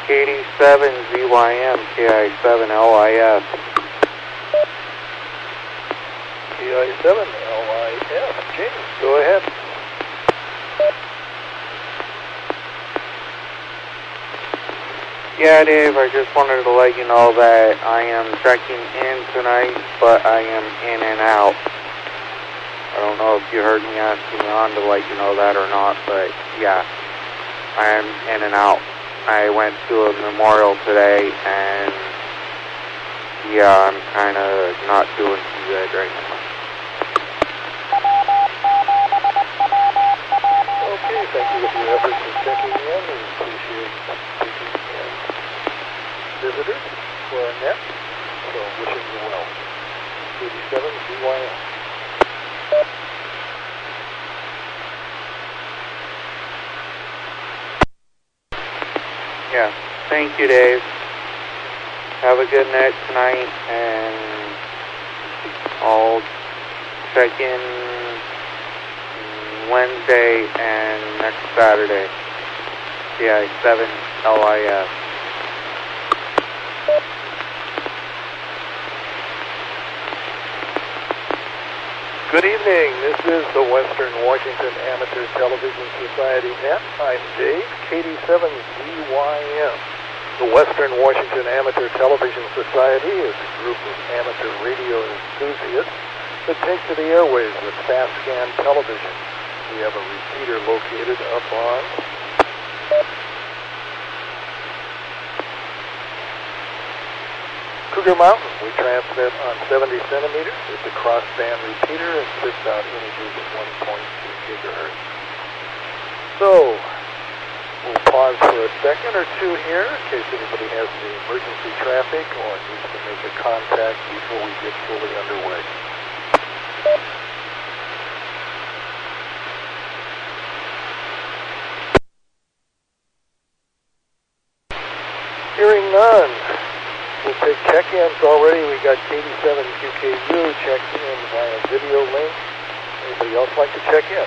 KD7ZYM, KI7LIS. KI7LIS. James, go ahead. Yeah, Dave, I just wanted to let you know that I am checking in tonight, but I am in and out. I don't know if you heard me asking on to let you know that or not, but yeah, I am in and out. I went to a memorial today, and yeah, I'm kind of not doing too good right now. Okay, thank you for your efforts in checking in. We appreciate taking in visitors for our net, so wishing you well. 87 BYM. Yeah, thank you, Dave. Have a good night tonight, and I'll check in Wednesday and next Saturday. Yeah, 7 LIS. Good evening. This is the Western Washington Amateur Television Society Net. I'm Dave, KD7ZYM. The Western Washington Amateur Television Society is a group of amateur radio enthusiasts that take to the airwaves with fast scan television. We have a repeater located up on Cougar Mountain. We transmit on 70 centimeters. It's a crossband repeater and spits out images at 1.2 gigahertz. So, we'll pause for a second or two here in case anybody has any emergency traffic or needs to make a contact before we get fully underway. Hearing none. We'll take check-ins already. We got KD7QKU checked in via video link. Anybody else like to check in?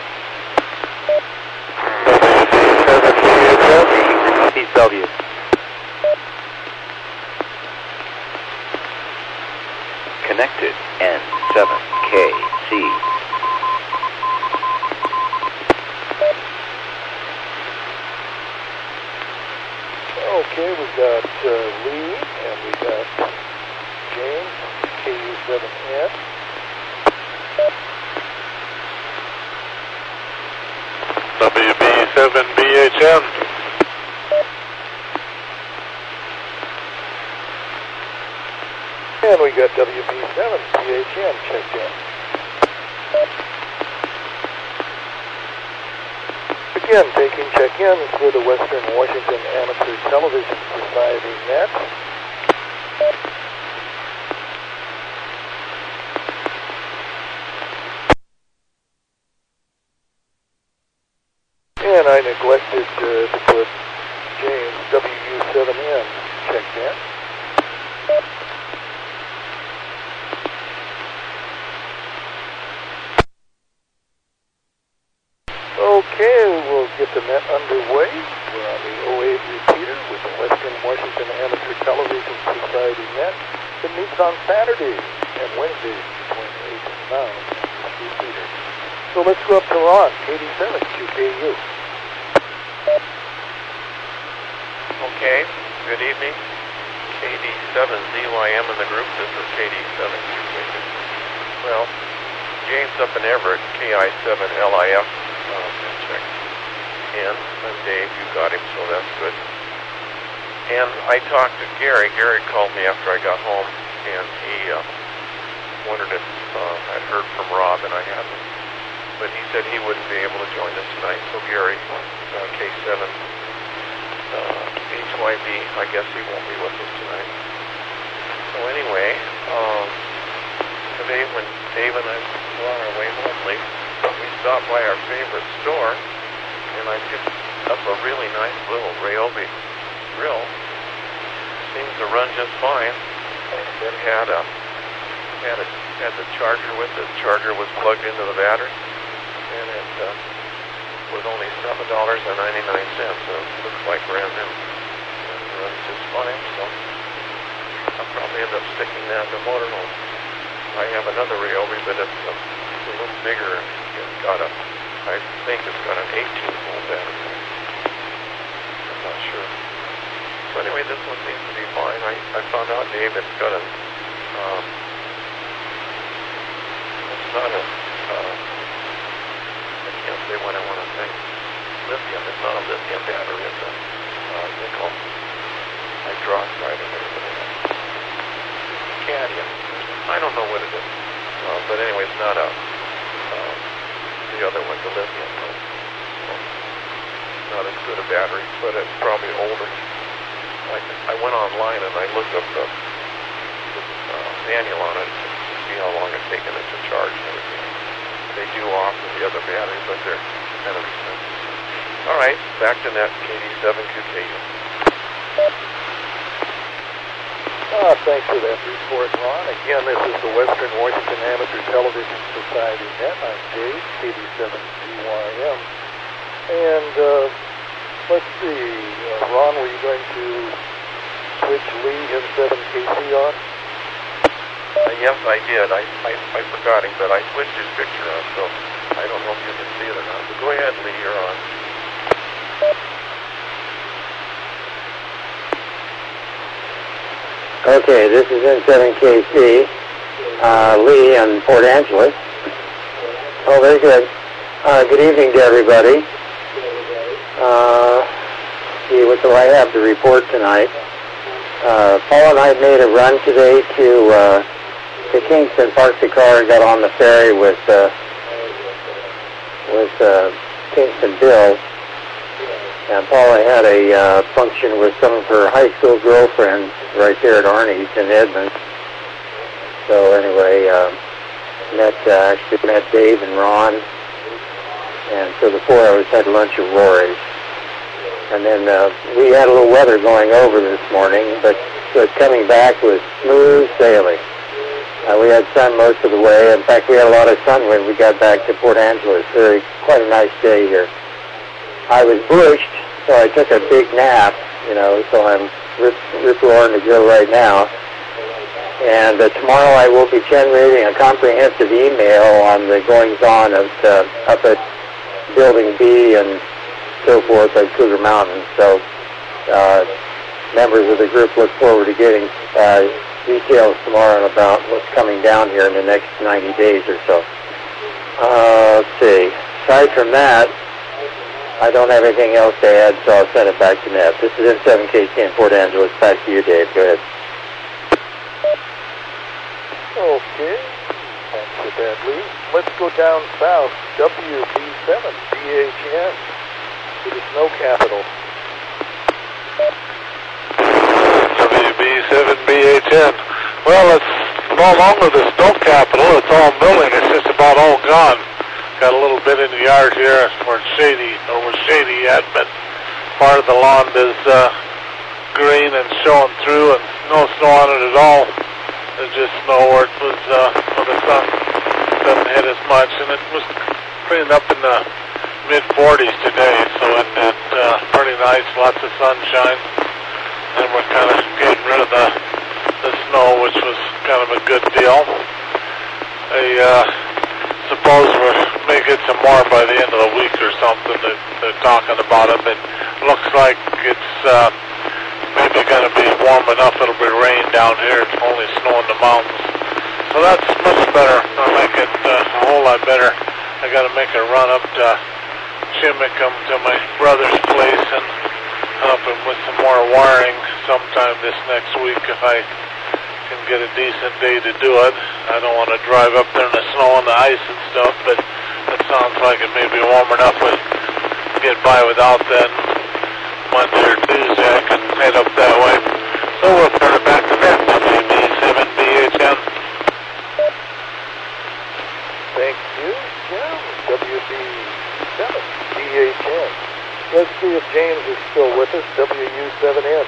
WW7ATS. Connected N7KC. Okay, we got Lee, and we got James, KU7N. WB7BHM. And we got WB7BHM checked in. Again, taking check-ins for the Western Washington Amateur Television Society Net. And I neglected to put James, WU7N, checked in. Okay, we'll get the net underway. We're on the 08 repeater with the Western Washington Amateur Television Society net that meets on Saturdays and Wednesdays between 8 and 9 on this repeater. So let's go up to Ron, KD7QKU. Okay, good evening. KD7ZYM in the group. This is KD7QKU. Well, James up in Everett, KI7LIF. Checked in, and Dave, you got him, so that's good. And I talked to Gary. Gary called me after I got home, and he wondered if I'd heard from Rob, and I hadn't. But he said he wouldn't be able to join us tonight. So Gary, K7 HYB, I guess he won't be with us tonight. So anyway, today when Dave and I were on our way home, we stopped by our favorite store, and I picked up a really nice little Ryobi grill. Seems to run just fine. It had the charger with it. The charger was plugged into the battery, and it was only $7.99, so it looks like brand new. And runs just fine, so I'll probably end up sticking that in the motorhome. I have another Ryobi, but it's a little bigger. It's got I think it's got an 18-volt battery. I'm not sure. So anyway, this one seems to be fine. I found out, Dave, it's got it's not a, I can't say what I want to say. Lithium. It's not a lithium battery. It's a nickel hydroxide or whatever it is. Cadmium. I don't know what it is. But anyway, it's not the other one, the lithium one. So, not as good a battery, but it's probably older. I went online and I looked up the manual on it to see how long it's taken it to charge and everything. They do offer the other battery, but they're kind of expensive. All right, back to net, KD7QKU. Thanks for that report, Ron. Again, this is the Western Washington Amateur Television Society Net. I'm Dave, KD7GYM. And let's see, Ron, were you going to switch Lee M7KC on? Yes, I did. I forgot him, but I switched his picture on, so I don't know if you can see it or not. But go ahead, Lee, you're on. Okay, this is N7KC, Lee in Port Angeles. Oh, very good. Good evening to everybody. See, what do I have to report tonight? Paul and I made a run today to Kingston, parked the car, and got on the ferry with Kingston Bill. And Paula had a function with some of her high school girlfriends right there at Arnie's in Edmonds. So anyway, actually met Dave and Ron. And so the 4 hours had lunch at Rory's. And then we had a little weather going over this morning, but coming back was smooth sailing. We had sun most of the way. In fact, we had a lot of sun when we got back to Port Angeles. Quite a nice day here. I was bushed, so I took a big nap, so I'm rip-roaring to go right now. And tomorrow I will be generating a comprehensive email on the goings-on of up at Building B and so forth at Cougar Mountain. So members of the group look forward to getting details tomorrow about what's coming down here in the next 90 days or so. Let's see. Aside from that, I don't have anything else to add, so I'll send it back to Ned. This is N7KC in Port Angeles. Back to you, Dave. Go ahead. Okay. Thanks for that, Lee. Let's go down south. WB7BHN to the snow capital. WB7BHN. Well, it's no longer the snow capital. It's all milling. It's just about all gone. Got a little bit in the yard here where it's shady, or was shady yet, but part of the lawn is green and showing through, and no snow on it at all. There's just snow where it was where the sun doesn't hit as much, and it was cleaned up in the mid-40s today, so it's pretty nice, lots of sunshine, and we're kind of getting rid of the snow, which was kind of a good deal. I suppose we may get some more by the end of the week or something. They're talking about it, but it looks like it's maybe going to be warm enough. It'll be rain down here. It's only snow in the mountains. So that's much better. I'll make it a whole lot better. I got to make a run up to Chimicum to my brother's place and help him with some more wiring sometime this next week if I can get a decent day to do it. I don't want to drive up there in the snow and the ice and stuff, but it sounds like it may be warm enough to get by without that. Monday or Tuesday I can head up that way. So we'll turn it back to that WB7BHN. Thank you, Jim. WB7BHN. Let's see if James is still with us. WU7N.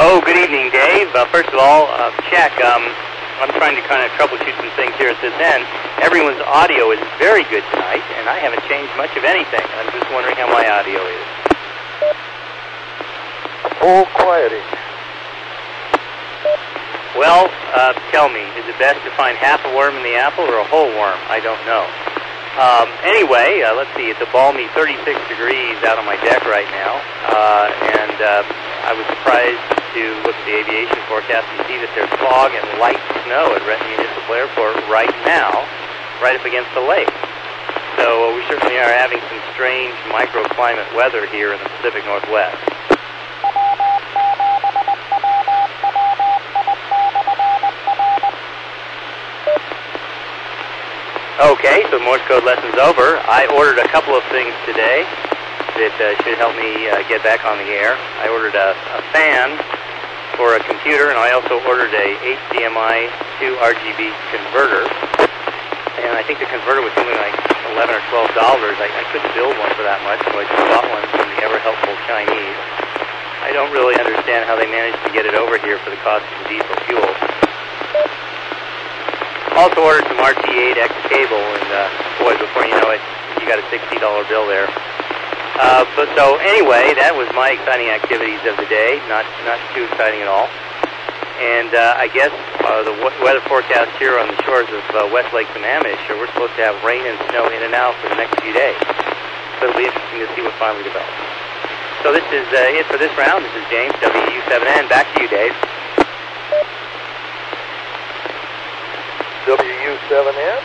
Oh, good evening, Dave. First of all, check. I'm trying to kind of troubleshoot some things here at this end. Everyone's audio is very good tonight, and I haven't changed much of anything. I'm just wondering how my audio is. Full quieting. Well, tell me, is it best to find half a worm in the apple or a whole worm? I don't know. Anyway, let's see, it's a balmy 36 degrees out on my deck right now, and I was surprised to look at the aviation forecast and see that there's fog and light snow at Renton Municipal Airport right now, right up against the lake. So we certainly are having some strange microclimate weather here in the Pacific Northwest. Okay, so Morse code lesson's over. I ordered a couple of things today that should help me get back on the air. I ordered a fan for a computer, and I also ordered a HDMI to RGB converter. And I think the converter was something like $11 or $12. I couldn't build one for that much, so I just bought one from the ever-helpful Chinese. I don't really understand how they managed to get it over here for the cost of the diesel fuel. Also ordered some RT8X cable, and boy, before you know it, you got a $60 bill there. So anyway, that was my exciting activities of the day. Not too exciting at all. And I guess the weather forecast here on the shores of West Lake Sammamish, we're supposed to have rain and snow in and out for the next few days. So it'll be interesting to see what finally develops. So this is it for this round. This is James, WW7N. Back to you, Dave. WU7N,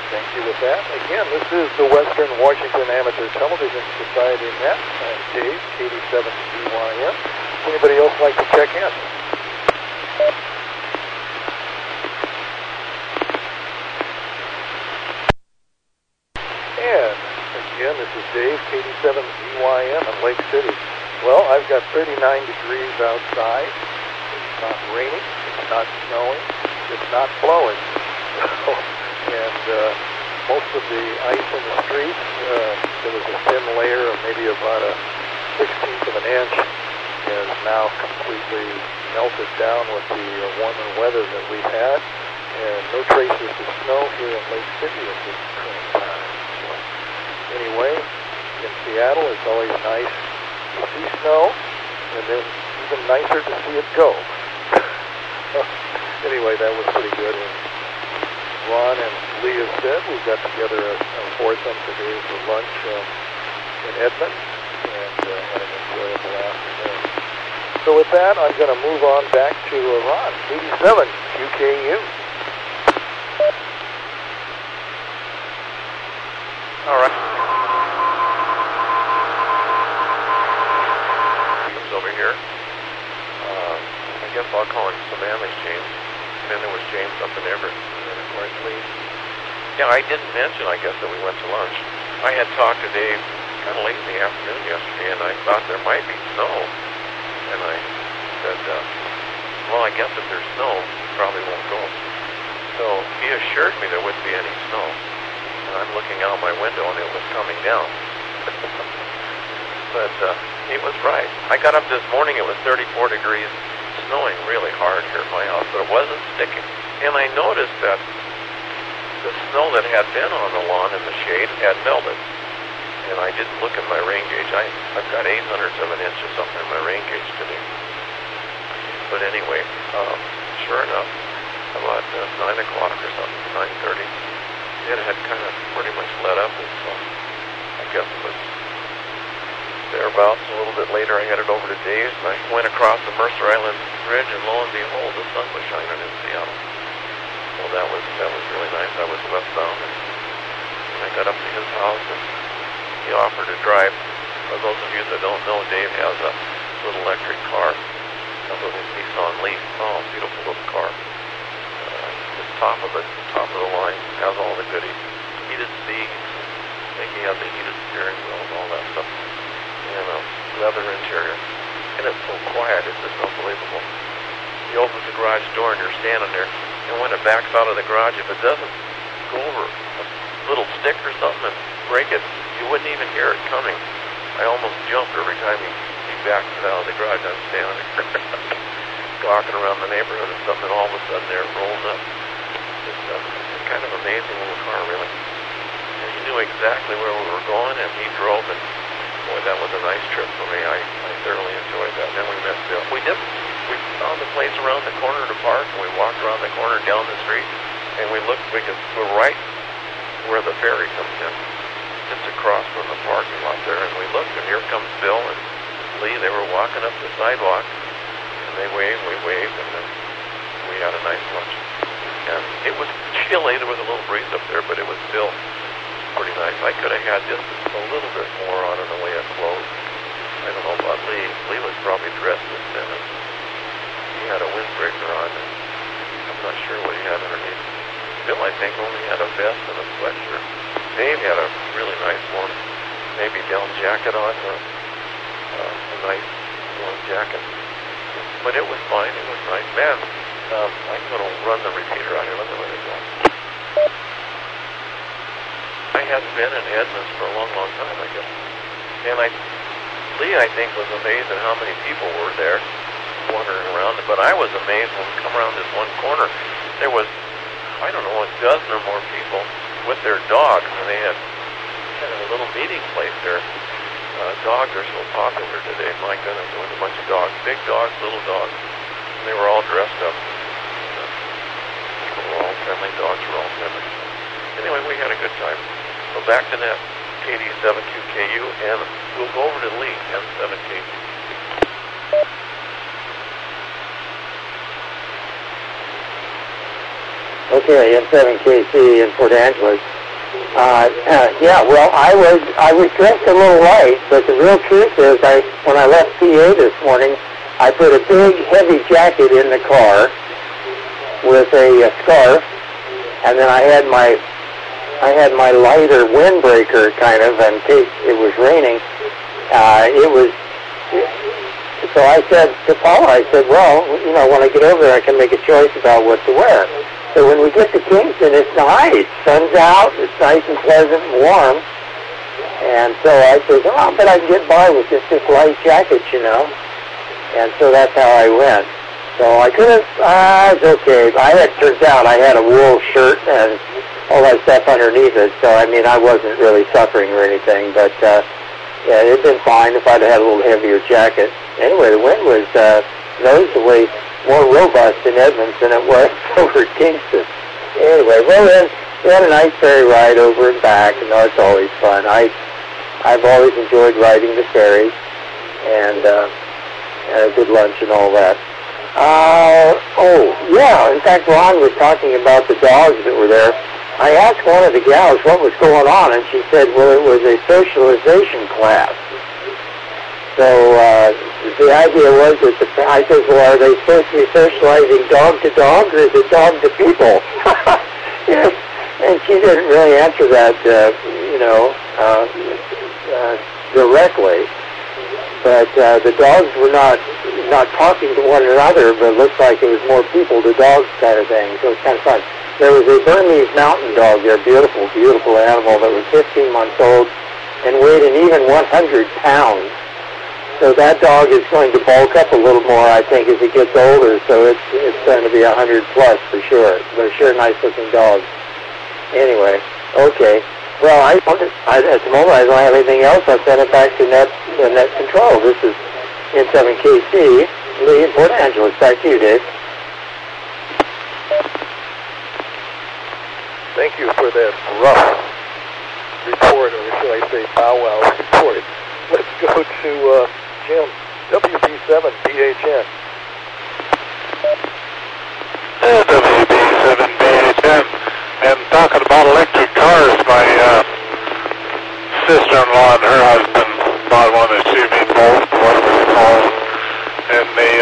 thank you with that. Again, this is the Western Washington Amateur Television Society Net. I'm Dave, KD7BYM. Anybody else like to check in? And again, this is Dave, KD7BYM in Lake City. Well, I've got 39 degrees outside. It's not raining. It's not snowing. It's not blowing. And most of the ice in the streets, there was a thin layer of maybe about a 16th of an inch, is now completely melted down with the warmer weather that we've had, and no traces of snow here in Lake City at this current time. So anyway, in Seattle, it's always nice to see snow, and then even nicer to see it go. Anyway, that was pretty good. And Ron and Leah said we got together a foursome today for lunch in Edmond, and had an enjoyable afternoon. So with that, I'm going to move on back to Ron, 87 QKU. All right. James over here. I guess I'll call him Sammamish James. And then there was James up in Everett. And then, of course, Lee. Yeah, I didn't mention, I guess, that we went to lunch. I had talked to Dave kind of late in the afternoon yesterday, and I thought there might be snow. And I said, well, I guess if there's snow, we probably won't go. So he assured me there wouldn't be any snow. And I'm looking out my window, and it was coming down. But he was right. I got up this morning, it was 34 degrees, snowing really hard here at my house, but it wasn't sticking. And I noticed that the snow that had been on the lawn in the shade had melted. And I didn't look at my rain gauge. I've got 0.08 of an inch or something in my rain gauge today. But anyway, sure enough, about 9 o'clock or something, 9:30, it had kind of pretty much let up. And so I guess it was thereabouts. A little bit later, I headed over to Dave's, and I went across the Mercer Island Bridge, and lo and behold, the sun was shining in Seattle. So that was really nice. I was westbound, and I got up to his house, and he offered to drive. For those of you that don't know, Dave has a little electric car, a little Nissan Leaf. Oh, beautiful little car. The top of the line, has all the goodies. Heated seats, I think he has a heated steering wheel and all that stuff. And a leather interior. And it's so quiet, it's just unbelievable. You open the garage door and you're standing there, and when it backs out of the garage, if it doesn't go over a little stick or something and break it, you wouldn't even hear it coming. I almost jumped every time he backed it out of the garage. I'm standing there gawking around the neighborhood and something, and all of a sudden there it rolls up. It's kind of amazing little car, really. And he knew exactly where we were going, and he drove, and boy, that was a nice trip for me. I thoroughly enjoyed that. And then we met Bill. We found the place around the corner to park, and we walked around the corner down the street, and we're right where the ferry comes in, just across from the parking lot there. And we looked, and here comes Bill and Lee. They were walking up the sidewalk, and they waved, we waved, and then we had a nice lunch. And it was chilly. There was a little breeze up there, but it was still pretty nice. I could have had just a little bit more on in the way of clothes. I don't know about Lee. Lee was probably dressed as thin, and he had a windbreaker on, and I'm not sure what he had underneath. Bill, I think, only had a vest and a sweatshirt. Dave had a really nice warm, maybe down jacket on, or a nice warm jacket. But it was fine. It was nice. Man, I'm going to run the repeater out here. Let me let it go. I hadn't been in Edmonds for a long, long time, I guess. And Lee, I think, was amazed at how many people were there wandering around. But I was amazed when we come around this one corner. There was, I don't know, a dozen or more people with their dogs, and they had kind of a little meeting place there. Dogs are so popular today. My goodness, there was a bunch of dogs, big dogs, little dogs, and they were all dressed up. People were all friendly, dogs were all friendly. Anyway, we had a good time. So back to net, KD72KU, and we'll go over to Lee, N7KU. Okay, N7KC in Port Angeles. Yeah, well, I was dressed a little light, but the real truth is, when I left PA this morning, I put a big, heavy jacket in the car with a scarf, and then I had my lighter windbreaker, kind of, in case it was raining. So I said to Paula, I said, well, you know, when I get over there, I can make a choice about what to wear. So when we get to Kingston, it's nice. Sun's out. It's nice and pleasant and warm. And so I said, oh, but I can get by with just this light jacket, you know. And so that's how I went. So I could have, it's okay. Turns out I had a wool shirt and all that stuff underneath it. So, I mean, I wasn't really suffering or anything. But, yeah, it'd been fine if I'd had a little heavier jacket. Anyway, the wind was noticeably more robust in Edmonds than it was over at Kingston. Anyway, well then, we had a nice ferry ride over and back, and that's always fun. I've always enjoyed riding the ferry, and had a good lunch and all that. Oh, yeah, in fact, Ron was talking about the dogs that were there. I asked one of the gals what was going on, and she said, well, it was a socialization class. So the idea was that I said, well, are they supposed to be socializing dog to dog, or is it dog to people? Yes. And she didn't really answer that, directly. But the dogs were not talking to one another, but it looked like it was more people to dogs kind of thing. So it was kind of fun. There was a Burmese mountain dog there, beautiful, beautiful animal that was 15 months old and weighed an even 100 pounds. So that dog is going to bulk up a little more, I think, as it gets older. So it's going to be 100 plus for sure. They're sure nice-looking dogs. Anyway, okay. Well, at the moment I don't have anything else. I'll send it back to net control. This is N7KC, Lee in Port Angeles. Back to you, Dave. Thank you for that rough report, or should I say powwow report. Let's go to Jim, WB7BHN. WB7BHN. And talking about electric cars, my sister-in-law and her husband bought one, a Chevy Bolt, what it was called, and they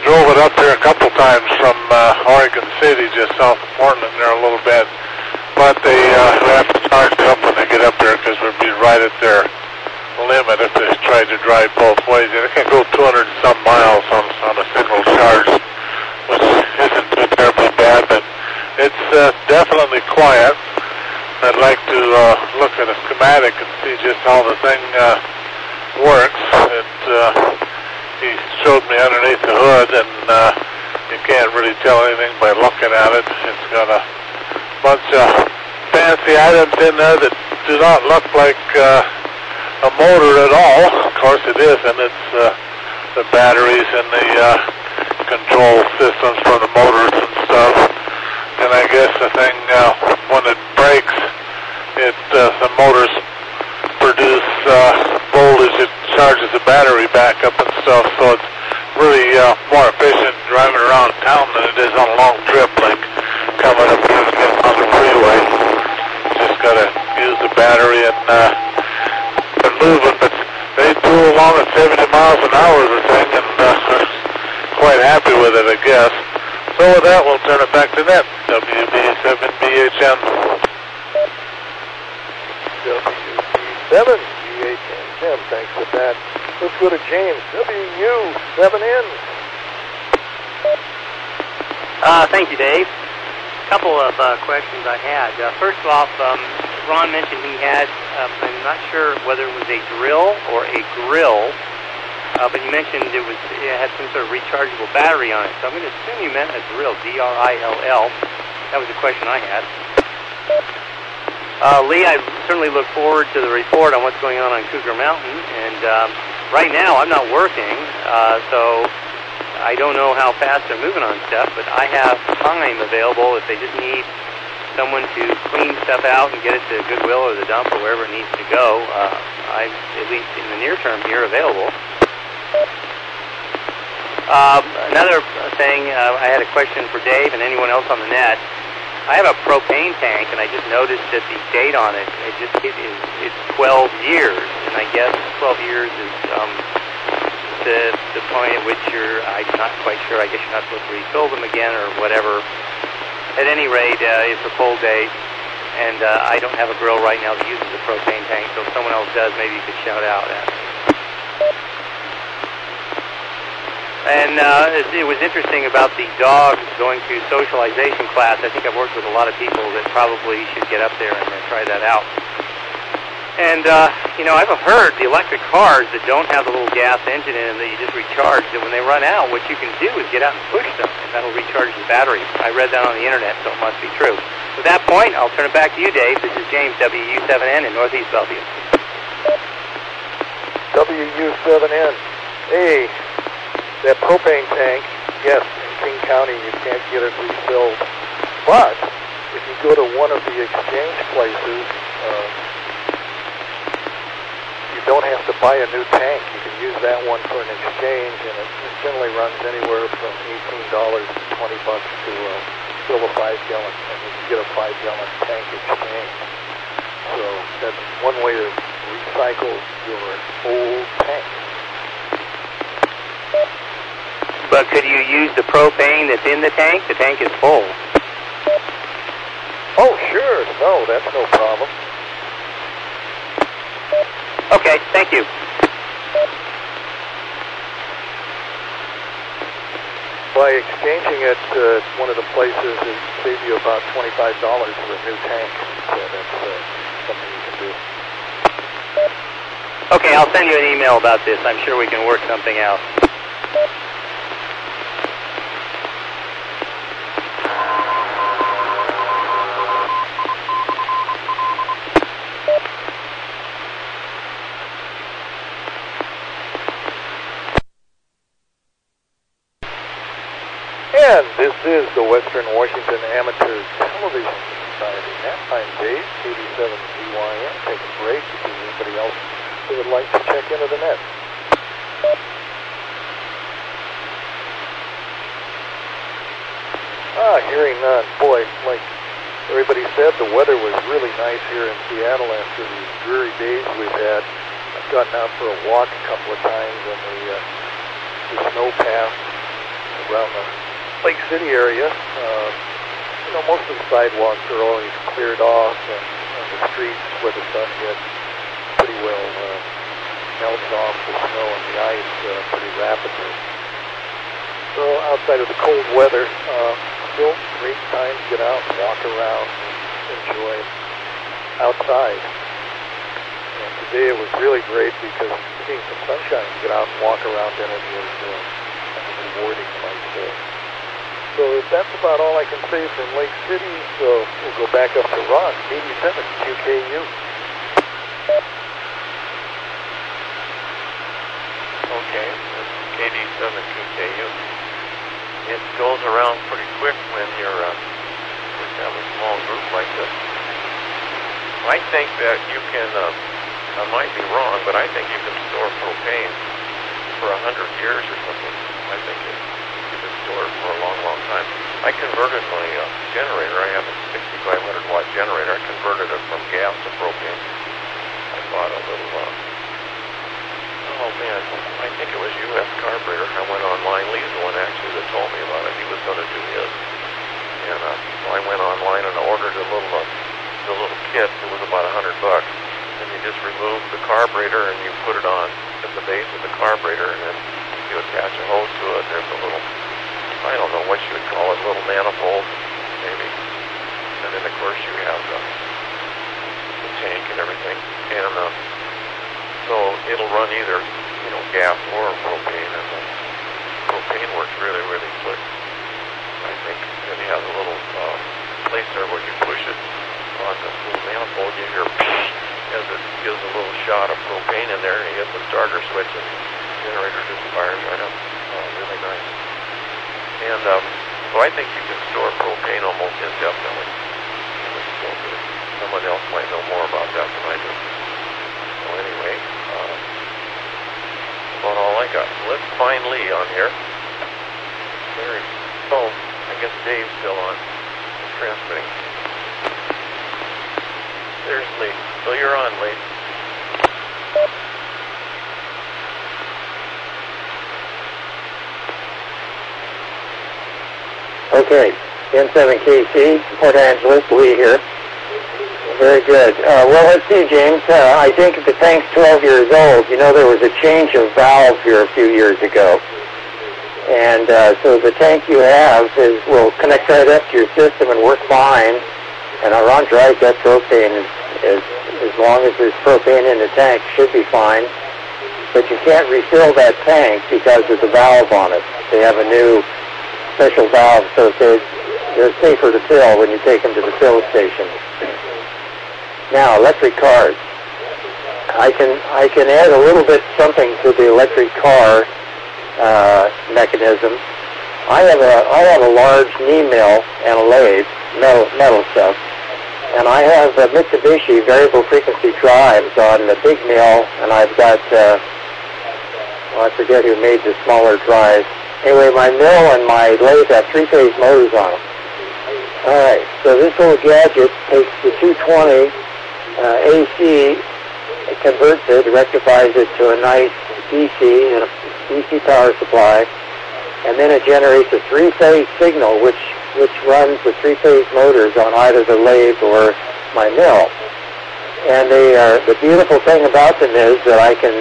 drove it up here a couple times from Oregon City, just south of Portland there a little bit. But they have to charge up when they get up there because we'd be right at their limit if they tried to drive both ways. And it can go 200 and some miles on a single charge, which isn't too terribly bad, but it's definitely quiet. I'd like to look at a schematic and see just how the thing works. He showed me underneath the hood, and you can't really tell anything by looking at it. It's got a bunch of fancy items in there that do not look like a motor at all. Of course it is, and it's the batteries and the control systems for the motors and stuff. And I guess the thing, when it breaks, the motors produce voltage that charges the battery back up and stuff, so it's really more efficient driving around town than it is on a long trip, like coming up here and getting on the freeway. Just got to use the battery and moving, but they do along at 70 miles an hour, the thing, and quite happy with it, I guess. So with that, we'll turn it back to Ned. WB7BHN. WB7BHN, thanks for that. Let's go to James, WU7N. Thank you, Dave. A couple of questions I had. First off, Ron mentioned he had, I'm not sure whether it was a drill or a grill, but you mentioned it had some sort of rechargeable battery on it. So I'm going to assume you meant a drill, D-R-I-L-L. That was the question I had. Lee, I certainly look forward to the report on what's going on Cougar Mountain. And right now I'm not working, so I don't know how fast they're moving on stuff, but I have time available if they just need someone to clean stuff out and get it to Goodwill or the dump or wherever it needs to go. I'm, at least in the near term here, available. Another thing, I had a question for Dave and anyone else on the net. I have a propane tank, and I just noticed that the date on it, it's 12 years, and I guess 12 years is the point at which I'm not quite sure, I guess you're not supposed to refill them again or whatever. At any rate, it's a cold day, and I don't have a grill right now that uses a propane tank, so if someone else does, maybe you could shout out at me. And it was interesting about the dogs going to socialization class. I think I've worked with a lot of people that probably should get up there and try that out. And, I've heard the electric cars that don't have the little gas engine in them that you just recharge, that when they run out, what you can do is get out and push them, and that'll recharge the battery. I read that on the internet, so it must be true. At that point, I'll turn it back to you, Dave. This is James, WU7N in Northeast Bellevue. WU7N. Hey, that propane tank, yes, in King County you can't get it refilled, but if you go to one of the exchange places, you don't have to buy a new tank. You can use that one for an exchange, and it generally runs anywhere from $18 to $20 to fill a 5-gallon, and you can get a 5-gallon tank exchange. So that's one way to recycle your old tank. But could you use the propane that's in the tank? The tank is full. Oh, sure. No, that's no problem. Okay, thank you. By exchanging it to one of the places, it saves you about $25 for a new tank. So that's something you can do. Okay, I'll send you an email about this. I'm sure we can work something out. And this is the Western Washington Amateur Television Society. I'm Dave, 87BYN. Take a break if there's anybody else who would like to check into the net. Hearing none. Boy, like everybody said, the weather was really nice here in Seattle after these dreary days we've had. I've gotten out for a walk a couple of times on the snow path around the Lake City area. Most of the sidewalks are always cleared off, and the streets where the sun gets pretty well melts off the snow and the ice pretty rapidly. So outside of the cold weather, still great time to get out and walk around and enjoy outside. And today it was really great because seeing some sunshine, get out and walk around in it was rewarding, I might say. So that's about all I can say from Lake City, so we'll go back up to Ron, 87 QKU. KD7QKU. It goes around pretty quick when you're just have a small group like this. I think that you can, I might be wrong, but I think you can store propane for 100 years or something. I think you can store it for a long, long time. I converted my generator. I have a 6,500 watt generator. I converted it from gas to propane. I bought a little, oh man, I think it was U.S. carburetor. I went online. Lee's the one actually that told me about it. He was going to do his. And so I went online and ordered the little kit. It was about $100. And you just remove the carburetor and you put it on at the base of the carburetor, and then you attach a hose to it. There's a little, I don't know what you would call it, a little manifold, maybe. And then of course you have the tank and everything. And so it'll run either, gas or propane. And the propane works really, really quick. I think it has a little place there where you push it on this little manifold. You hear as it gives a little shot of propane in there, and you hit the starter switch, and the generator just fires right up. Really nice. And so I think you can store propane almost indefinitely. So someone else might know more about that than I do. So anyway, that's about all I got. So let's find Lee on here. Oh, I guess Dave's still on. He's transmitting. There's Lee. So you're on, Lee. Okay, N7KC, Port Angeles, Lee here. Very good. Well, let's see, James. I think if the tank's 12 years old, there was a change of valve here a few years ago. And so the tank you have will connect right up to your system and work fine. And our on dry gut propane is as long as there's propane in the tank, should be fine. But you can't refill that tank because of the valve on it. They have a new special valve, so they're safer to fill when you take them to the fill station. Now, electric cars. I can add a little bit something to the electric car mechanism. I have a large knee mill and a lathe, metal stuff, and I have Mitsubishi variable frequency drives on the big mill, and I've got I forget who made the smaller drives. Anyway, my mill and my lathe have three-phase motors on them. All right, so this little gadget takes the 220 AC, it converts it, rectifies it to a nice DC and a DC power supply, and then it generates a three-phase signal which runs the three-phase motors on either the lathe or my mill. And the beautiful thing about them is that I can,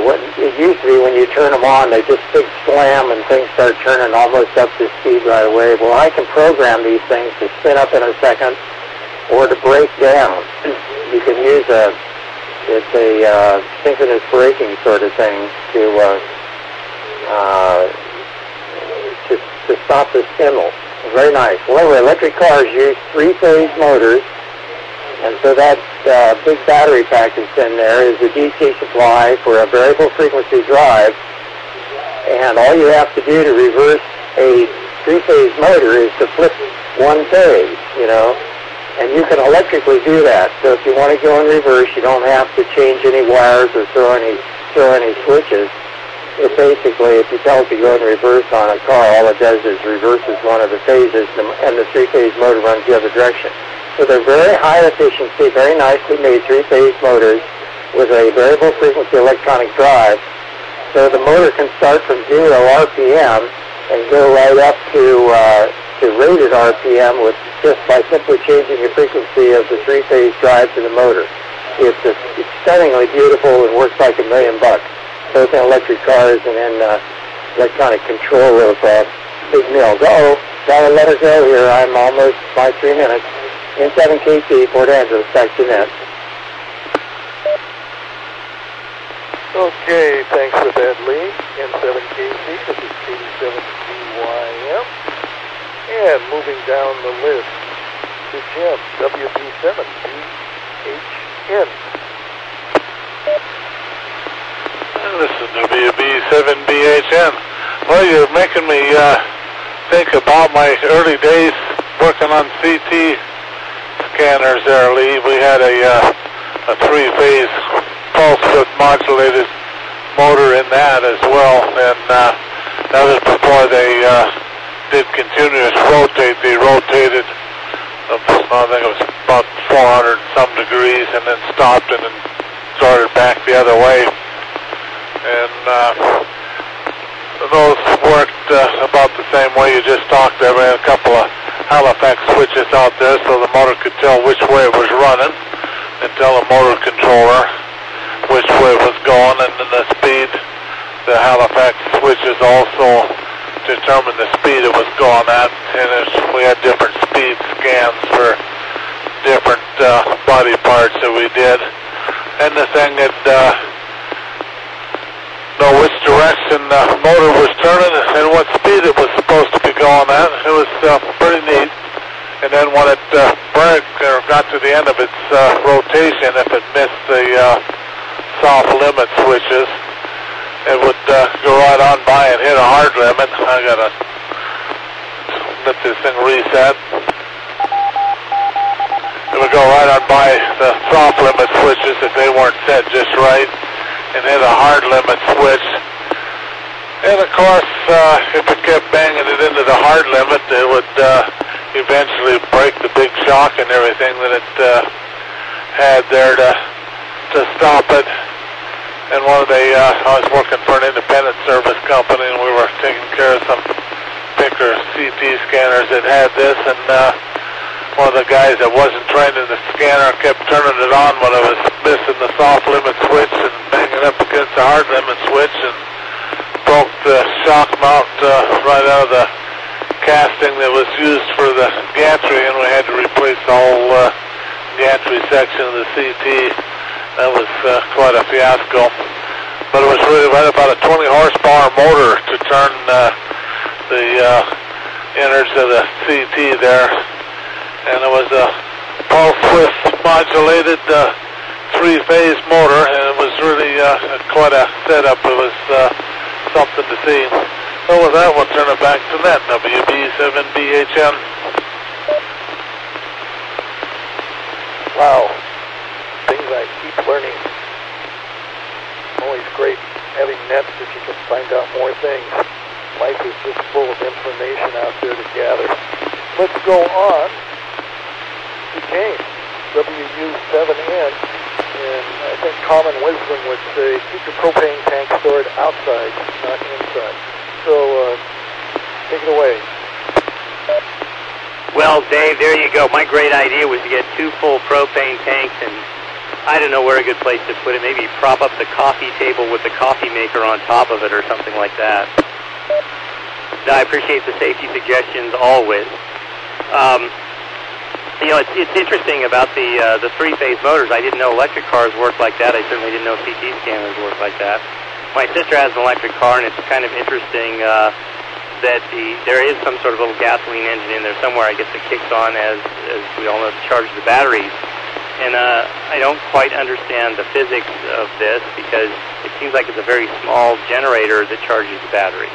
what it used to be when you turn them on, they just big slam and things start turning almost up to speed right away. Well, I can program these things to spin up in a second or to break down. You can use it's a synchronous braking sort of thing to stop the spindle. Very nice. Well, anyway, electric cars use three-phase motors, and so that big battery pack that's in there is a DC supply for a variable frequency drive, and all you have to do to reverse a three-phase motor is to flip one phase, and you can electrically do that. So if you want to go in reverse, you don't have to change any wires or throw any switches. It basically, if you tell it to go in reverse on a car, all it does is reverses one of the phases, and the three-phase motor runs the other direction. So they're very high efficiency, very nicely made three-phase motors with a variable frequency electronic drive. So the motor can start from 0 RPM and go right up to rated RPM with just by simply changing the frequency of the three-phase drive to the motor. It's stunningly beautiful and works like $1 million, both in electric cars and in electronic control of big mills. Gotta let her go here. I'm almost by 3 minutes. N7KC, Port Angeles, back to net. Okay, thanks for that, Lee. N7KC, this is 87BYM. And moving down the list to Jim, WB7ATS. This is WB7 WW7BHN. Well, you're making me think about my early days working on CT scanners there, Lee. We had a three-phase pulse width modulated motor in that as well, and that was before they did continuous rotate. They rotated, I think it was about 400 some degrees, and then stopped and then started back the other way. And those worked about the same way you just talked there. We had a couple of Halifax switches out there so the motor could tell which way it was running and tell the motor controller which way it was going, and then the speed. The Halifax switches also determined the speed it was going at, and we had different speed scans for different body parts that we did. And the thing that know which direction the motor was turning and what speed it was supposed to be going at. It was pretty neat. And then when it braked or got to the end of its rotation, if it missed the soft limit switches, it would go right on by and hit a hard limit. I gotta let this thing reset. It would go right on by the soft limit switches if they weren't set just right, and hit a hard limit switch. And of course, if it kept banging it into the hard limit, it would eventually break the big shock and everything that it had there to stop it. And one of the, I was working for an independent service company, and we were taking care of some bigger CT scanners that had this, and one of the guys that wasn't trained in the scanner kept turning it on when it was missing the soft limit switch and banging up against the hard limit switch, and broke the shock mount right out of the casting that was used for the gantry, and we had to replace the whole gantry section of the CT. That was quite a fiasco. But it was really right about a 20 horsepower motor to turn the innards of the CT there. And it was a pulse width modulated three-phase motor, and it was really quite a setup. It was something to see. So with that, we'll turn it back to that WB7BHN. Wow. Things I keep learning. Always great having nets that you can find out more things. Life is just full of information out there to gather. Let's go on to James, WU7N, and I think common wisdom would say keep your propane tank stored outside, not inside. So take it away. Well, Dave, there you go. My great idea was to get 2 full propane tanks, and I don't know where a good place to put it. Maybe prop up the coffee table with the coffee maker on top of it or something like that. I appreciate the safety suggestions always. You know, it's interesting about the three-phase motors. I didn't know electric cars worked like that. I certainly didn't know CT scanners worked like that. My sister has an electric car, and it's kind of interesting that there is some sort of little gasoline engine in there somewhere, I guess, that kicks on as we all know, to charge the batteries. And I don't quite understand the physics of this because it seems like it's a very small generator that charges the battery.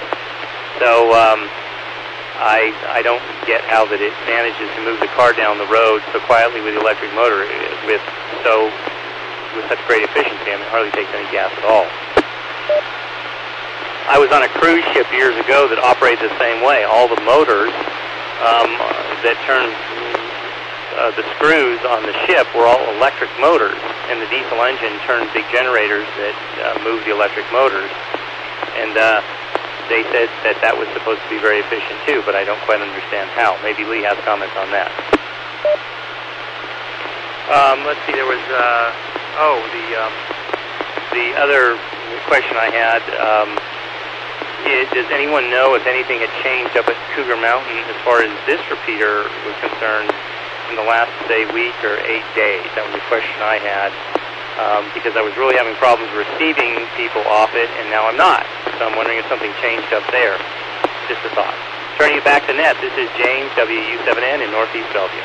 So I don't get how that it manages to move the car down the road so quietly with the electric motor with such great efficiency. I mean, it hardly takes any gas at all. I was on a cruise ship years ago that operated the same way. All the motors that turned the screws on the ship were all electric motors, and the diesel engine turned big generators that moved the electric motors. And they said that was supposed to be very efficient too, but I don't quite understand how. Maybe Lee has comments on that. Let's see, there was the other question I had. Does anyone know if anything had changed up at Cougar Mountain as far as this repeater was concerned in the last, say, week or 8 days? That was a question I had, because I was really having problems receiving people off it, and now I'm not. So I'm wondering if something changed up there. Just a thought. Turning it back to net, this is James, WU7N in Northeast Bellevue.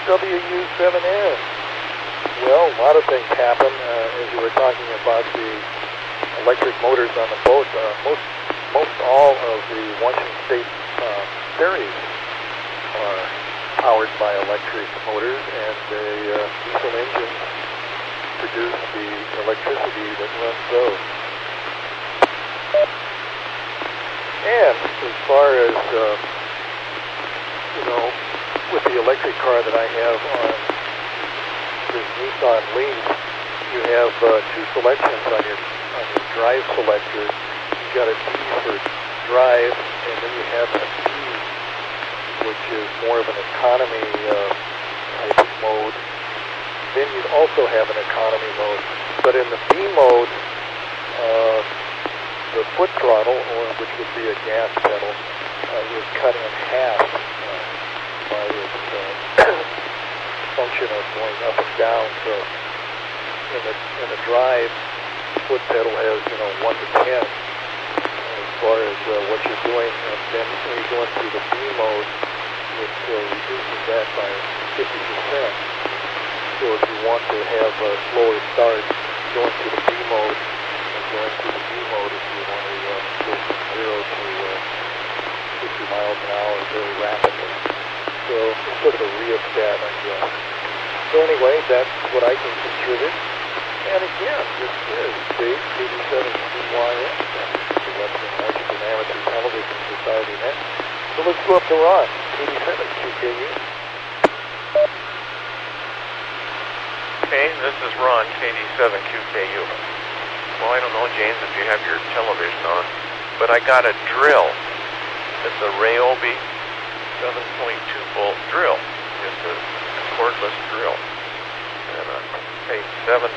WU7N. Well, a lot of things happen. As you were talking about the electric motors on the boat, most all of the Washington State ferries are powered by electric motors, and the diesel engines produce the electricity that runs those. And as far as, with the electric car that I have on this Nissan Leaf, you have two selections on your drive selector. You've got a D for drive, and then you have an E, which is more of an economy type of mode. Then you'd also have an economy mode. But in the B mode, the foot throttle, which would be a gas pedal, is cut in half by its function of going up and down. So in the drive, foot pedal has 1 to 10 as far as what you're doing, and then when you go into the B mode, it reduces that by 50%. So if you want to have a slower start, go into the B mode, and go into the B mode if you want to go from 0 to 60 miles an hour very rapidly. So it's sort of a rheostat, I guess. So anyway, that's what I can contribute. And again, this is Dave, 87CYS, the Western Washington Amateur Television Society Net. So let's go up to Ron, 87QKU. Okay, this is Ron, KD7QKU. Well, I don't know, James, if you have your television on, but I got a drill. It's a Ryobi 7.2-volt drill. It's a cordless drill. And I paid $7.99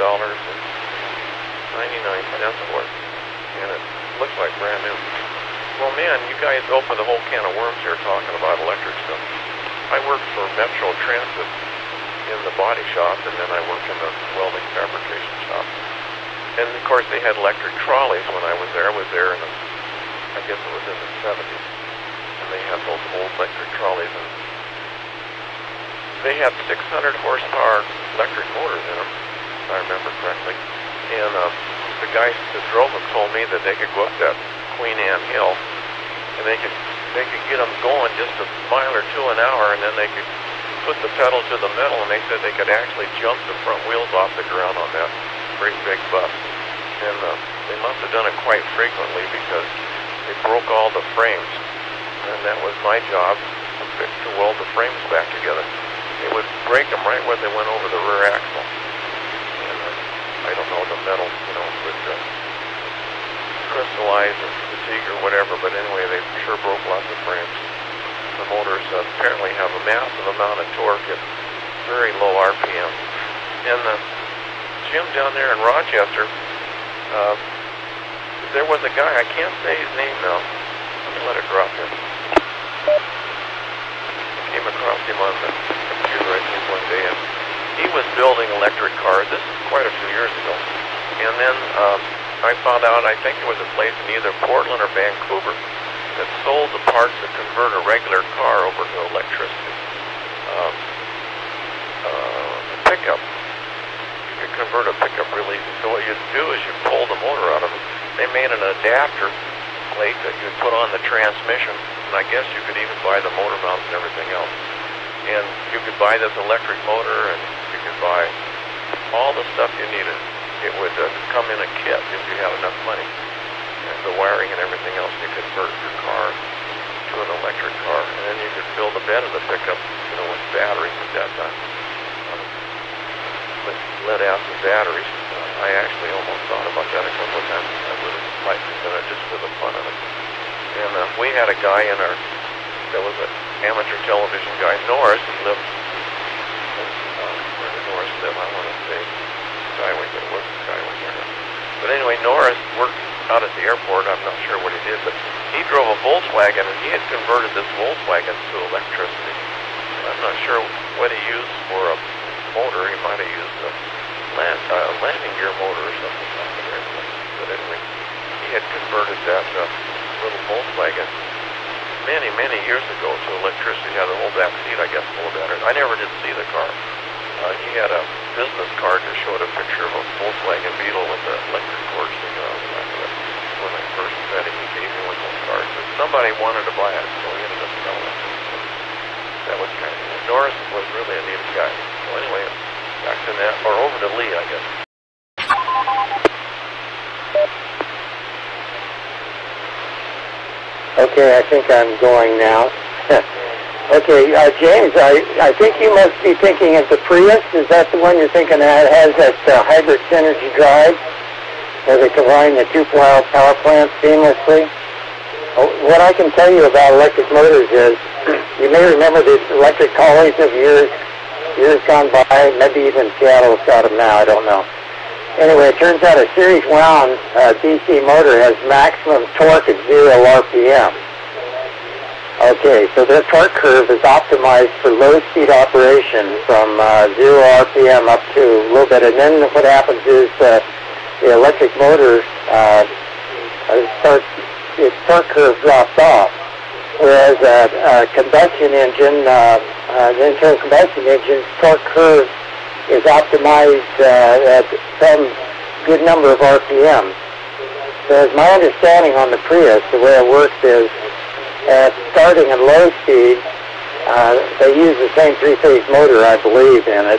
for it. And it looks like brand new. Well, man, you guys opened the whole can of worms here talking about electric stuff. I work for Metro Transit in the body shop, and then I work in the welding fabrication shop. And, of course, they had electric trolleys when I was there. I was there in I guess it was in the 70s. And they had those old electric trolleys, and they had 600 horsepower electric motors in them, if I remember correctly. And the guys that drove them told me that they could go up that Queen Anne Hill, and they could get them going just a mile or two an hour, and then they could put the pedal to the metal, and they said they could actually jump the front wheels off the ground on that great big bus. And they must have done it quite frequently because they broke all the frames, and that was my job to weld the frames back together. It would break them right when they went over the rear axle. And I don't know, the metal, would crystallize or fatigue or whatever, but anyway, they sure broke lots of frames. The motors apparently have a massive amount of torque at very low RPM. And the gym down there in Rochester, there was a guy, I can't say his name now. Let me let it drop here. Came across him on the computer, I think, one day, and he was building electric cars. This is quite a few years ago. And then I found out, I think there was a place in either Portland or Vancouver that sold the parts that convert a regular car over to electricity. Pickup. You could convert a pickup really easy. So what you'd do is you pull the motor out of it. They made an adapter plate that you'd put on the transmission, and I guess you could even buy the motor mounts and everything else. And you could buy this electric motor, and you could buy all the stuff you needed. It would come in a kit if you had enough money. And the wiring and everything else, you could convert your car to an electric car. And then you could fill the bed of the pickup, with batteries at that time. With lead-acid batteries. I actually almost thought about that a couple of times. I would have liked to do it just for the fun of it. And we had a guy in there was an amateur television guy, Norris. He lived, where did Norris live? I want to say Skyway, but it wasn't Skyway. But anyway, Norris worked out at the airport. I'm not sure what he did, but he drove a Volkswagen, and he had converted this Volkswagen to electricity. I'm not sure what he used for a motor. He might have used a landing gear motor or something like that. But anyway, he had converted that little Volkswagen many years ago to electricity. He had a whole back seat, I guess, full of batteries. I never did see the car. He had a business card showed a picture of a Volkswagen Beetle with the electric torch thing on the back of it. When I first met him, he gave me one of those cars. But somebody wanted to buy it, so he ended up selling it. So that was kind of neat. Norris was really a neat guy. So anyway, back to that, or over to Lee, I guess. Okay, I think I'm going now. Okay, James, I think you must be thinking of the Prius. Is that the one you're thinking that has that hybrid synergy drive where they combine the two power plants seamlessly? What I can tell you about electric motors is, you may remember the electric collies of years gone by, maybe even Seattle's got them now, I don't know. Anyway, it turns out a series wound DC motor has maximum torque at 0 RPM. Okay, so their torque curve is optimized for low-speed operation from 0 RPM up to a little bit, and then what happens is the electric motor its torque curve drops off, whereas a combustion engine, an internal combustion engine's torque curve is optimized at some good number of RPM. So as my understanding on the Prius, the way it works is, at starting at low speed, they use the same three-phase motor, I believe, in it.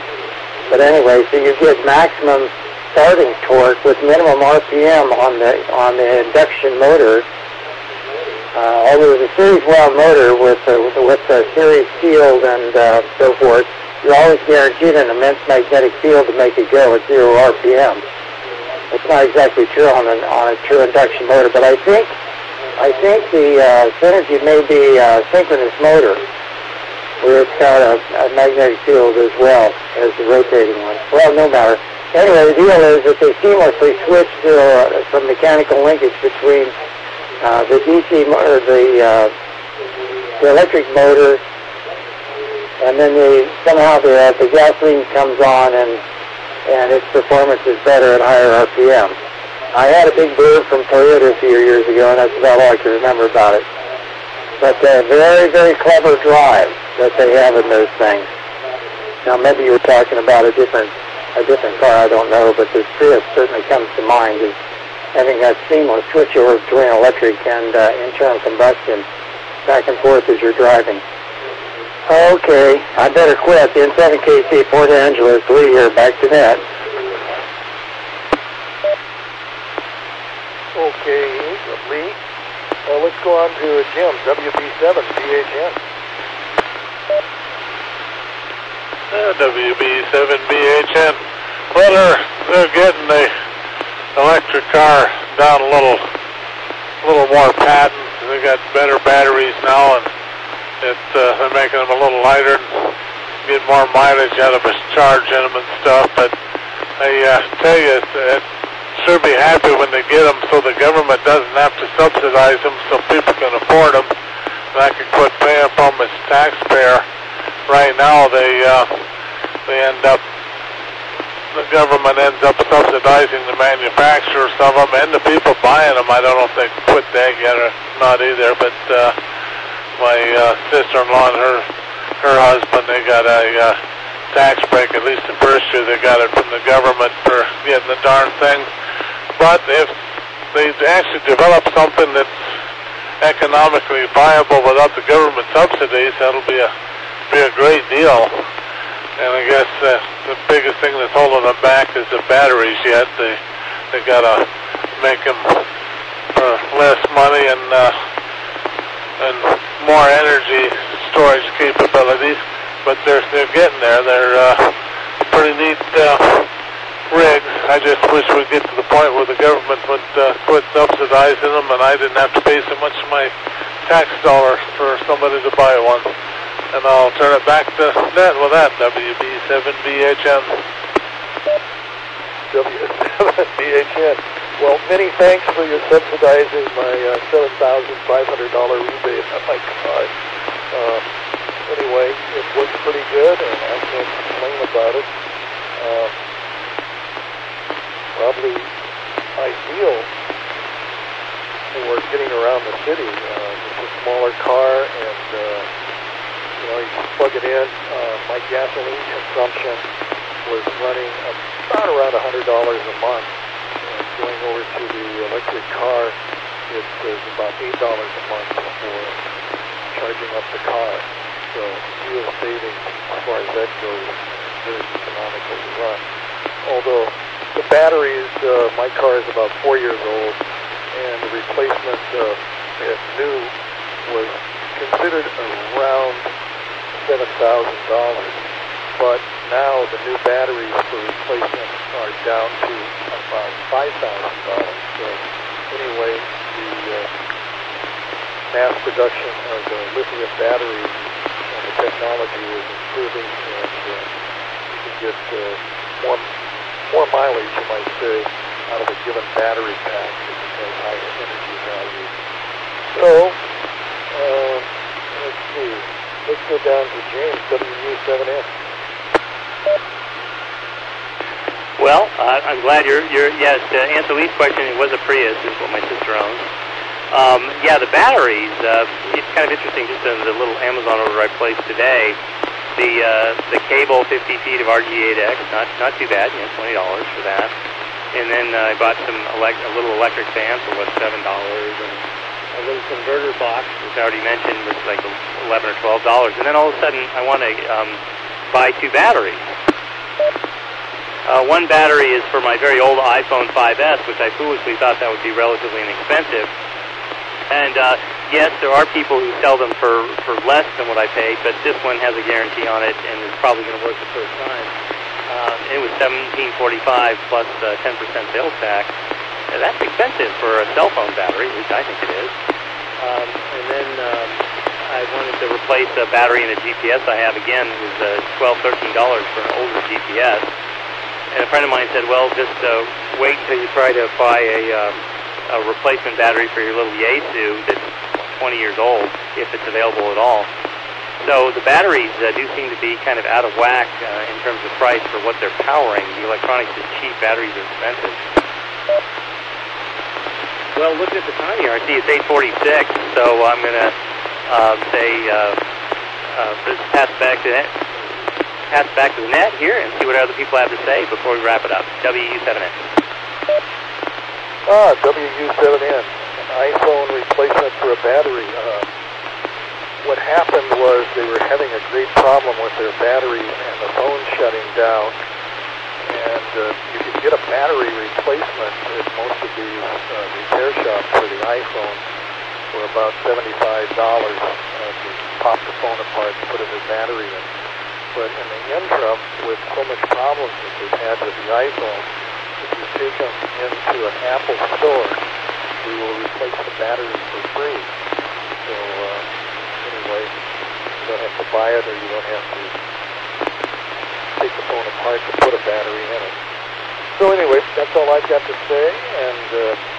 But anyway, so you get maximum starting torque with minimum RPM on the induction motor. Although the series wound motor with the series field and so forth, you're always guaranteed an immense magnetic field to make it go at 0 RPM. It's not exactly true on a true induction motor, but I think the Synergy may be a synchronous motor, where it's got a magnetic field as well as the rotating one. Well, no matter. Anyway, the deal is that they seamlessly switch to some mechanical linkage between the DC or the electric motor, and then somehow the gasoline comes on and its performance is better at higher RPM. I had a big blurb from Toyota a few years ago, and that's about all I can remember about it. But very, very clever drive that they have in those things. Now, maybe you were talking about a different car, I don't know, but the Prius certainly comes to mind as having that seamless switchover between electric and internal combustion back and forth as you're driving. Okay, I better quit. The N7KC Port Angeles, Lee here, back to net. Okay, Lee. Let's go on to Jim, WB7BHN. WB7BHN. Well, they're getting the electric car down a little more patent. They got better batteries now, and they're making them a little lighter and get more mileage out of a charge in them and stuff. But I tell you, it's sure be happy when they get them so the government doesn't have to subsidize them so people can afford them. And I can quit paying for them as a taxpayer. Right now, they end up, the government ends up subsidizing the manufacturers of them and the people buying them. I don't know if they quit that yet or not either, but my sister-in-law and her husband, they got a tax break, at least the first year they got it from the government for getting the darn thing. But if they actually develop something that's economically viable without the government subsidies, that'll be a great deal. And I guess the biggest thing that's holding them back is the batteries yet. They gotta make them for less money and more energy storage capabilities. But they're getting there. They're pretty neat rigs. I just wish we'd get to the point where the government would quit subsidizing them and I didn't have to pay so much of my tax dollars for somebody to buy one. And I'll turn it back to net with that, WB7BHN. W7BHN. Well, many thanks for your subsidizing my $7,500 rebate on my car. Anyway, it works pretty good, and I can't complain about it. Probably ideal for getting around the city. It's a smaller car, and you can plug it in. My gasoline consumption was running about around $100 a month. And going over to the electric car, it was about $8 a month for charging up the car. So fuel savings as far as that goes, very economical to run. Although the batteries, my car is about 4 years old, and the replacement at new was considered around $7,000. But now the new batteries for replacement are down to about $5,000. So anyway, the mass production of the lithium batteries and the technology is improving, and you can get more mileage, you might say, out of a given battery pack that has higher energy value. So, let's see. Let's go down to James, WW7ATS. Well, I'm glad yes, to answer Lee's question, it was a Prius, is what my sister owns. Yeah, the batteries, it's kind of interesting, just in the little Amazon order I placed today, the cable 50 feet of RG8X, not too bad, $20 for that. And then I bought a little electric fan for, $7, and a little converter box, which I already mentioned, was like $11 or $12. And then all of a sudden, I want to buy 2 batteries. One battery is for my very old iPhone 5S, which I foolishly thought that would be relatively inexpensive. And yes, there are people who sell them for less than what I paid, but this one has a guarantee on it, and it's probably going to work the first time. It was $17.45 plus 10% sales tax. And that's expensive for a cell phone battery, at least I think it is. And then I wanted to replace a battery in a GPS I have. Again, it was $12, $13 for an older GPS. And a friend of mine said, well, just wait until you try to buy a replacement battery for your little Yaesu that's 20 years old, if it's available at all. So the batteries do seem to be kind of out of whack in terms of price for what they're powering. The electronics is cheap, batteries are expensive. Well, looking at the time here, I see it's 8:46, so I'm going to pass back to the net here and see what other people have to say before we wrap it up. WU7N. WU7N, an iPhone replacement for a battery. What happened was they were having a great problem with their battery and the phone shutting down. And you can get a battery replacement at most of these repair shops for the iPhone for about $75 to pop the phone apart and put a new battery in. But in the interim, with so much problems that they've had with the iPhone, if you take them into an Apple store, we will replace the battery for free. So anyway, you don't have to buy it, or you don't have to take the phone apart to put a battery in it. So anyway, that's all I've got to say, and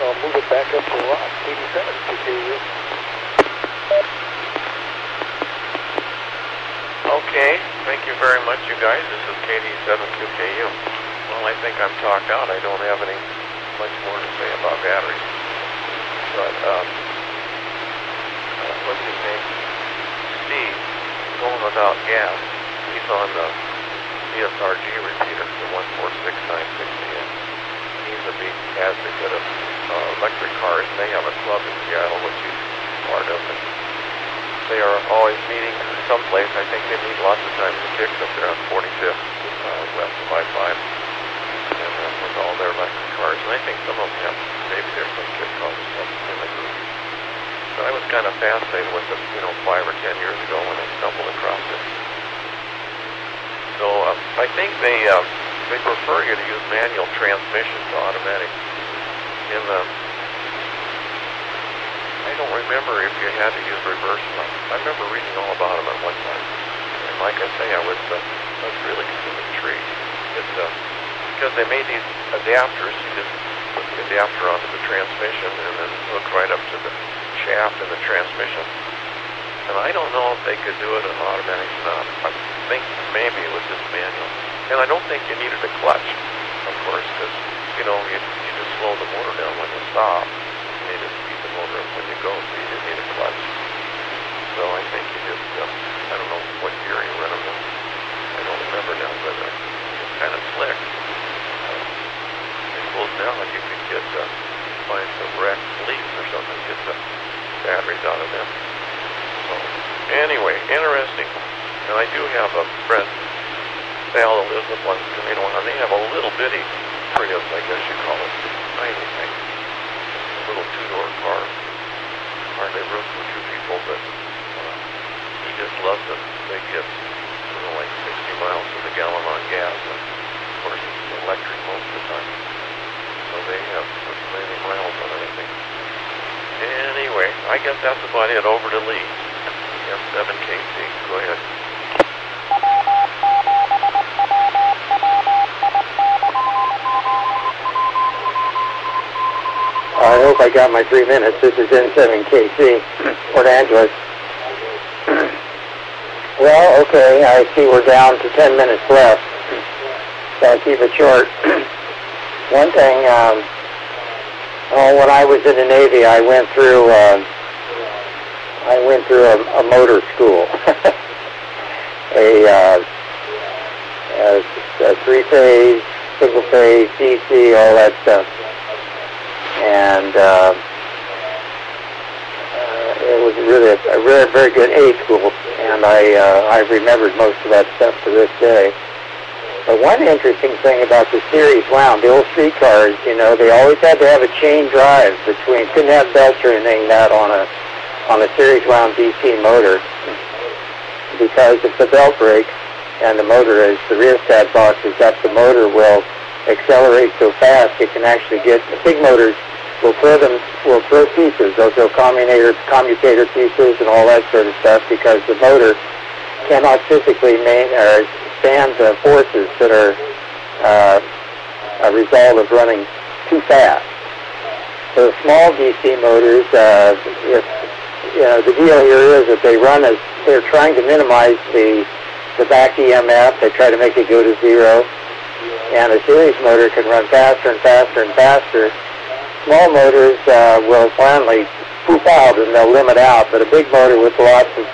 I'll move it back up to Rock, 87 KKU. Okay, thank you very much, you guys. This is KD7QKU. Well, I think I'm talked out. I don't have any much more to say about batteries. But, what's his name? Steve, going without gas. He's on the ESRG repeater, the 146960. He's a big advocate of electric cars, and they have a club in Seattle, which he's part of. And they are always meeting someplace. I think they meet lots of times in Dix up there on 45th, west of I-5, and with all their electric cars. And I think some of them have, maybe there's some kid cars in the group. But I was kind of fascinated with it, 5 or 10 years ago when I stumbled across it. So I think they prefer you to use manual transmission to automatic. I don't remember if you had to use reverse. I remember reading all about them at one time. And like I say, I was really intrigued. It's because they made these adapters. You just put the adapter onto the transmission and then hook right up to the shaft in the transmission. And I don't know if they could do it in automatic or not. I think maybe it was just manual. And I don't think you needed a clutch, of course, because, you just slow the motor down when you stop. You need to speed the motor up when you go, so you didn't need a clutch. So I think you just, I don't know what gear you run them in. I don't remember now, but kind of slick. I suppose now you could get find some wrecked leaves or something, get the batteries out of them. So anyway, interesting. And I do have a friend, Sal, that lives up on Tomato, and they have a little bitty Prius, I guess you call it, tiny thing, a little two-door car, hardly room for two people, but he just loves it. They get like 60 miles to the gallon on gas, and of course it's electric most of the time. So they have many miles on it, I think. Anyway, I guess that's about it. Over to Lee. M7KC. Go ahead. I hope I got my 3 minutes. This is N7KC, Port Angeles. Well, okay, I see we're down to 10 minutes left, so I'll keep it short. One thing, when I was in the Navy, I went through a motor school, a three-phase, single-phase, DC, all that stuff. And it was really a very good A school, and I remembered most of that stuff to this day. But one interesting thing about the series wound, the old streetcars, you know, they always had to have a chain drive between, couldn't have belts or anything that on a series wound DC motor, because if the belt breaks and the motor is, the rheostat box is up, the motor will accelerate so fast it can actually get, the big motors will throw pieces, they'll throw commutator pieces and all that sort of stuff, because the motor cannot physically stand the forces that are a result of running too fast. So small DC motors, the deal here is that they're trying to minimize the back EMF. They try to make it go to zero, and a series motor can run faster and faster and faster. Small motors will finally poop out and they'll limit out, but a big motor with lots of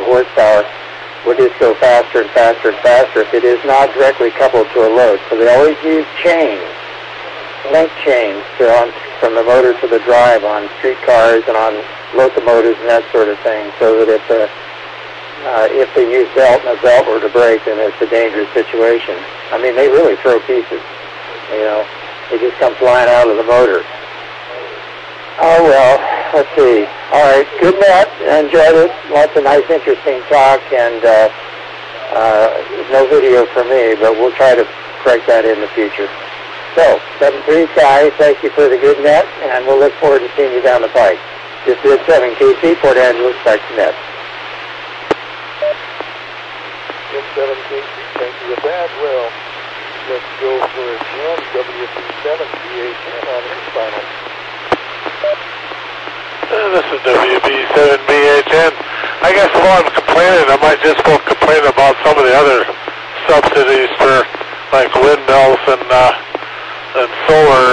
horsepower will just go faster and faster and faster if it is not directly coupled to a load. So they always use chains, link chains, from the motor to the drive on streetcars and on locomotives and that sort of thing, so that if they use belt and a belt were to break, then it's a dangerous situation. I mean, they really throw pieces, you know. They just come flying out of the motor. Oh, well, let's see. All right, good net. Enjoyed it. Lots of nice, interesting talk, and no video for me, but we'll try to correct that in the future. So, 7-3, Sky, thank you for the good net, and we'll look forward to seeing you down the pike. This is 7KC, Port Angeles, back to net. M7KC, thank you with that. Well, let's go for Jim, WW7ATS on his final. This is WB7BHN. I guess while I'm complaining, I might just go complain about some of the other subsidies for like windmills and solar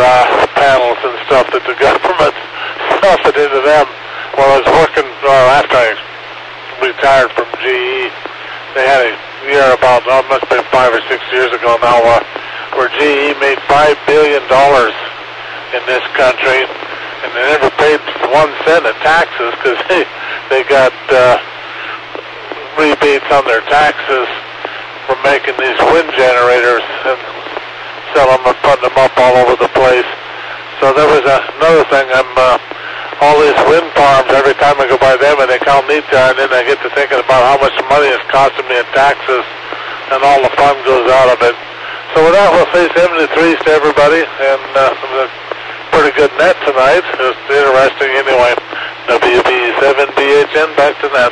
panels and stuff that the government stuffed it into them. While I was working, after I retired from GE, they had a year about, it must have been 5 or 6 years ago now, where GE made $5 billion in this country, and they never paid 1 cent of taxes because they got rebates on their taxes for making these wind generators and selling them and putting them up all over the place. So there was another thing, all these wind farms, every time I go by them and they count me down, and then I get to thinking about how much money it's costing me in taxes, and all the fun goes out of it. So with that, we'll say 73s to everybody, and pretty good net tonight. It's interesting anyway. WB7BHN, back to net.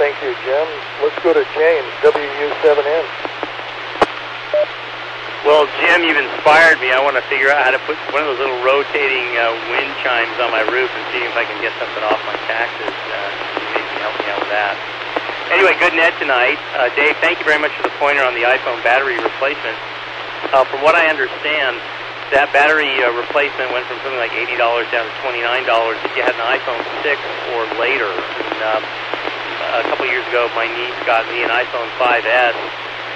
Thank you, Jim. Let's go to James, WU7N. Well, Jim, you've inspired me. I want to figure out how to put one of those little rotating wind chimes on my roof and see if I can get something off my taxes. Maybe you can help me out with that. Anyway, good net tonight. Dave, thank you very much for the pointer on the iPhone battery replacement. From what I understand, that battery replacement went from something like $80 down to $29 if you had an iPhone 6 or later. And, a couple years ago, my niece got me an iPhone 5S,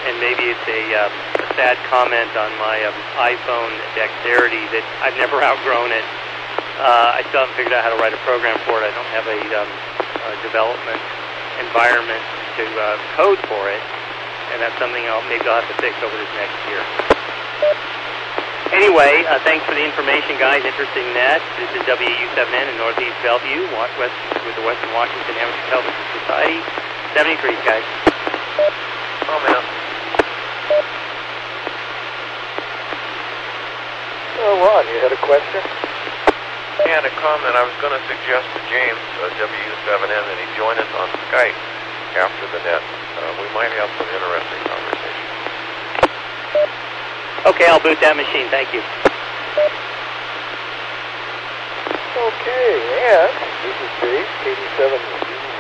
and maybe it's a sad comment on my iPhone dexterity that I've never outgrown it. I still haven't figured out how to write a program for it. I don't have a development environment to code for it, and that's something maybe I'll have to fix over this next year. Anyway, thanks for the information, guys. Interesting net. This is WU7N in Northeast Bellevue, with the Western Washington Amateur Television Society. 73, guys. Oh, man. Ron, you had a question? And a comment. I was going to suggest to James, WU7N, that he join us on Skype after the net. We might have some interesting conversation. Okay, I'll boot that machine. Thank you. Okay, and this is Dave,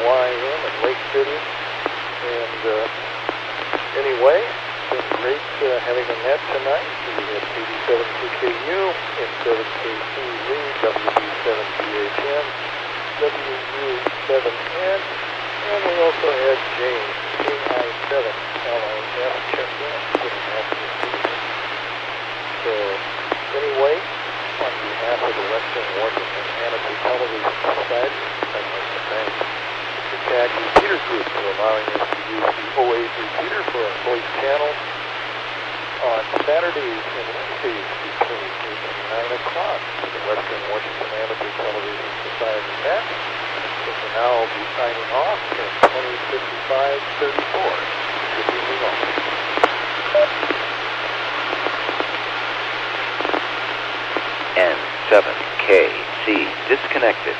87YM in Lake City. And anyway, it's been great having a net tonight. We had 87CKU and 7KC Lee, WB7BHN, WU7N, and we also had James, KI7LIF, check in, sitting next to me. So, anyway, on behalf of the Western Washington Amateur Television Society, I'd like to thank the TAG Repeater Group for allowing us to use the 08 repeater for our voice channels on Saturdays and Wednesdays between 8 and 9 o'clock for the Western Washington Amateur Television Society net. So for now, I'll be signing off at 20:55:34. Good evening all. N7KC disconnected.